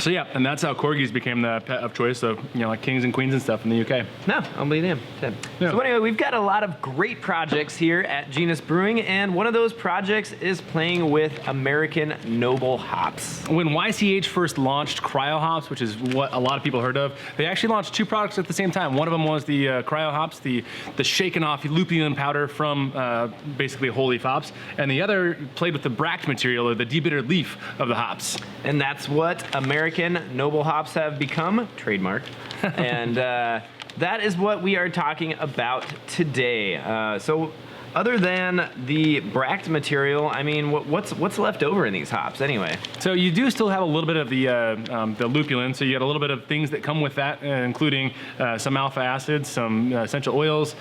So yeah, and that's how corgis became the pet of choice of, you know, like kings and queens and stuff in the UK. No, I'll believe him. Yeah. So anyway, we've got a lot of great projects here at Genus Brewing, and one of those projects is playing with American Noble hops. When YCH first launched cryo hops, which is what a lot of people heard of, they actually launched two products at the same time. One of them was the cryo hops, the shaken off lupulin powder from basically whole leaf hops, and the other played with the bract material or the debittered leaf of the hops. And that's what American Noble hops have become, trademarked. And that is what we are talking about today. So other than the bract material, I mean, what's left over in these hops anyway? So you do still have a little bit of the lupulin, so you get a little bit of things that come with that, including some alpha acids, some essential oils,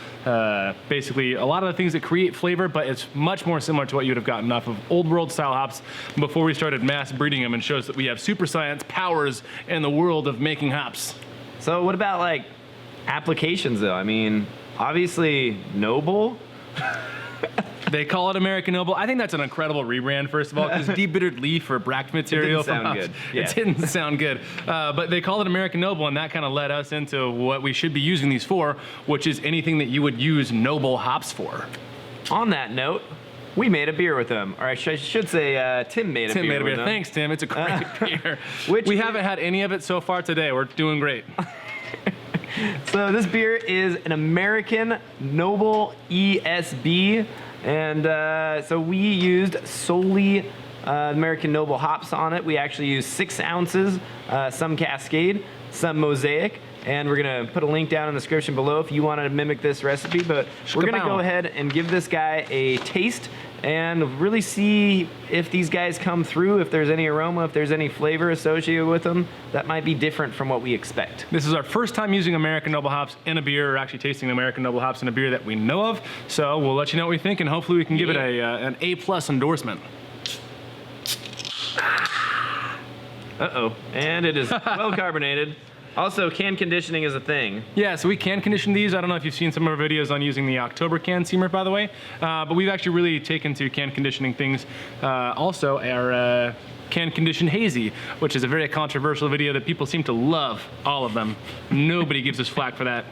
basically a lot of the things that create flavor, but it's much more similar to what you would have gotten off of old world style hops before we started mass breeding them, and shows that we have super science powers in the world of making hops. So what about like applications though? I mean, obviously Noble. They call it American Noble. I think that's an incredible rebrand, first of all, because debittered leaf or bract material. It didn't sound good. Yeah. It didn't sound good. But they call it American Noble, and that kind of led us into what we should be using these for, which is anything that you would use Noble hops for. On that note, we made a beer with them. Or I should say Tim made a beer with them. Thanks, Tim. It's a great beer. Which we haven't had any of it so far today. We're doing great. So this beer is an American Noble ESB, and so we used solely American Noble hops on it. We actually used 6 ounces, some Cascade, some Mosaic, and we're gonna put a link down in the description below if you wanted to mimic this recipe, but we're gonna go ahead and give this guy a taste and really see if these guys come through, if there's any aroma, if there's any flavor associated with them that might be different from what we expect. This is our first time using American Noble hops in a beer, or actually tasting American Noble hops in a beer that we know of. So we'll let you know what we think, and hopefully we can give it an A+ endorsement. Uh-oh, and it is well carbonated. Also, can conditioning is a thing. Yeah, so we can condition these. I don't know if you've seen some of our videos on using the October can seamer, by the way, but we've actually really taken to can conditioning things. Also, our can condition hazy, which is a very controversial video that people seem to love, all of them. Nobody gives us flack for that.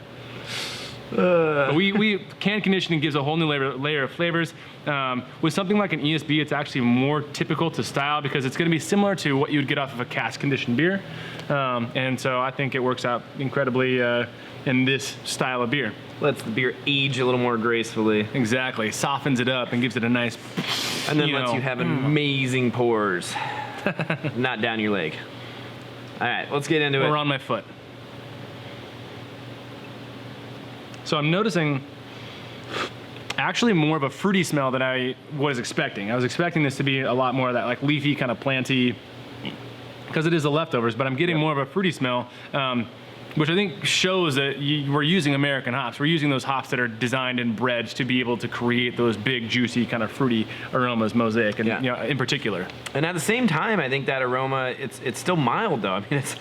We can conditioning gives a whole new layer of flavors. With something like an ESB, it's actually more typical to style because it's going to be similar to what you would get off of a cask conditioned beer, and so I think it works out incredibly in this style of beer. Lets the beer age a little more gracefully. Exactly, softens it up and gives it a nice, and then lets you have amazing pours, not down your leg. All right, let's get into it. Or on my foot. So I'm noticing actually more of a fruity smell than I was expecting. I was expecting this to be a lot more of that like leafy kind of planty, because it is the leftovers, but I'm getting more of a fruity smell, which I think shows that we're using American hops. We're using those hops that are designed and bred to be able to create those big, juicy, kind of fruity aromas, Mosaic, and you know, in particular. And at the same time, I think that aroma, it's still mild though. I mean, it's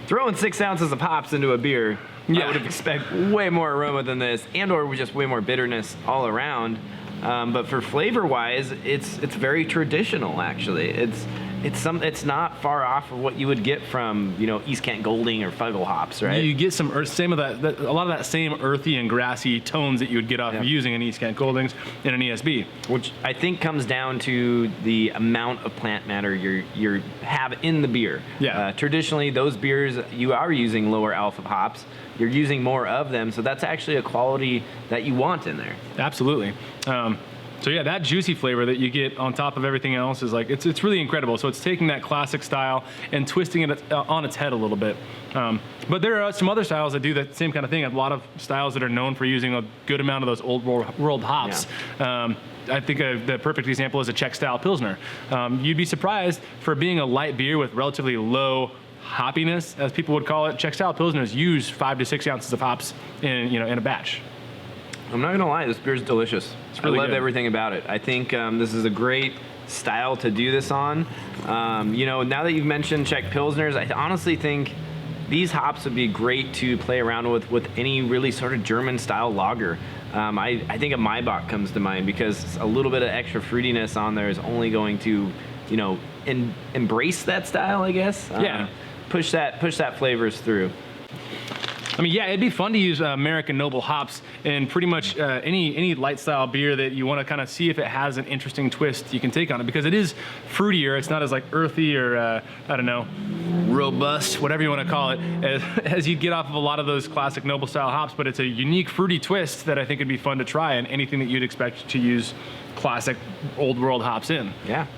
throwing 6 ounces of hops into a beer. I would have expected way more aroma than this, and/or just way more bitterness all around. But for flavor-wise, it's very traditional. Actually, it's not far off of what you would get from, you know, East Kent Golding or Fuggle hops, right? You get some a lot of that same earthy and grassy tones that you would get off of using an East Kent Goldings in an ESB, which I think comes down to the amount of plant matter you have in the beer. Yeah. Traditionally, those beers you are using lower alpha hops. You're using more of them, so that's actually a quality that you want in there. Absolutely. So yeah, that juicy flavor that you get on top of everything else is like, it's really incredible. So it's taking that classic style and twisting it on its head a little bit. But there are some other styles that do that same kind of thing. A lot of styles that are known for using a good amount of those old world hops. Yeah. I think the perfect example is a Czech style Pilsner. You'd be surprised, for being a light beer with relatively low hoppiness, as people would call it, Czech style Pilsners use 5 to 6 ounces of hops in a batch. I'm not gonna lie, this beer's delicious. It's really I love good. Everything about it. I think this is a great style to do this on. You know, now that you've mentioned Czech Pilsners, I honestly think these hops would be great to play around with any really sort of German style lager. I think a Maibach comes to mind because a little bit of extra fruitiness on there is only going to, you know, embrace that style, I guess. Yeah. Push that flavors through. I mean, yeah, it'd be fun to use American Noble hops in pretty much any light style beer that you want to kind of see if it has an interesting twist you can take on it, because it is fruitier. It's not as like earthy or I don't know, robust, whatever you want to call it, as you get off of a lot of those classic Noble style hops. But it's a unique fruity twist that I think would be fun to try in anything that you'd expect to use classic old world hops in. Yeah.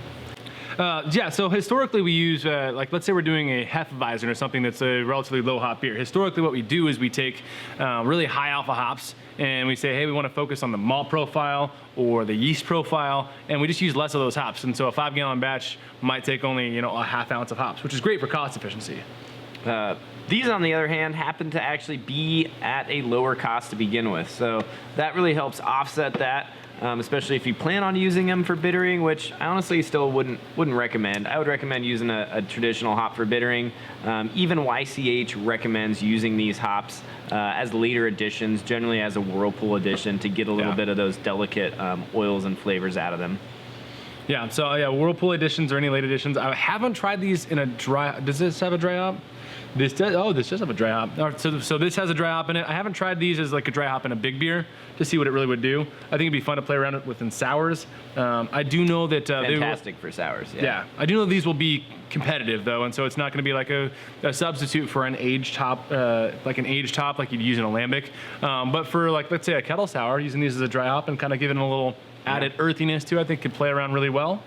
Yeah, so historically we use, like let's say we're doing a Hefeweizen or something that's a relatively low hop beer. Historically what we do is we take really high alpha hops and we say, hey, we want to focus on the malt profile or the yeast profile, and we just use less of those hops. And so a 5-gallon batch might take only, you know, a half ounce of hops, which is great for cost efficiency. These, on the other hand, happen to actually be at a lower cost to begin with. So that really helps offset that. Especially if you plan on using them for bittering, which I honestly still wouldn't recommend. I would recommend using a traditional hop for bittering. Even YCH recommends using these hops as later additions, generally as a whirlpool addition, to get a little bit of those delicate oils and flavors out of them. Yeah, so yeah, whirlpool additions or any late additions. I haven't tried these in a dry. Does this have a dry hop? This does. Oh, this does have a dry hop. So this has a dry hop in it. I haven't tried these as like a dry hop in a big beer to see what it really would do. I think it'd be fun to play around with in sours. I do know that fantastic for sours. Yeah, I do know these will be competitive though, and so it's not going to be like a substitute for an aged hop, like you'd use in a lambic. But for like, let's say a kettle sour, using these as a dry hop and kind of giving a little added earthiness to it, I think could play around really well.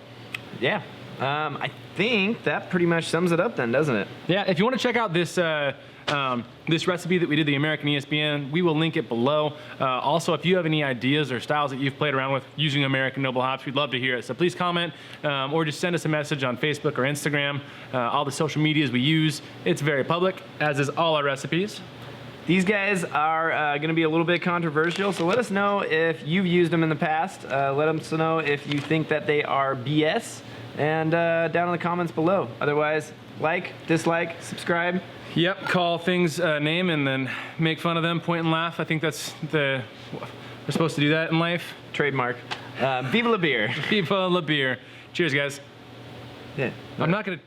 Yeah. I think that pretty much sums it up then, doesn't it? Yeah, if you want to check out this this recipe that we did, the American ESBN, we will link it below. Also, if you have any ideas or styles that you've played around with using American Noble hops, we'd love to hear it. So please comment or just send us a message on Facebook or Instagram. All the social medias we use, it's very public, as is all our recipes. These guys are going to be a little bit controversial, so let us know if you've used them in the past. Let us know if you think that they are BS, and down in the comments below. Otherwise, like, dislike, subscribe. Yep, call things a name and then make fun of them, point and laugh. I think that's we're supposed to do that in life. Trademark. Viva la beer. Viva la beer. Cheers, guys. Yeah. I'm not going to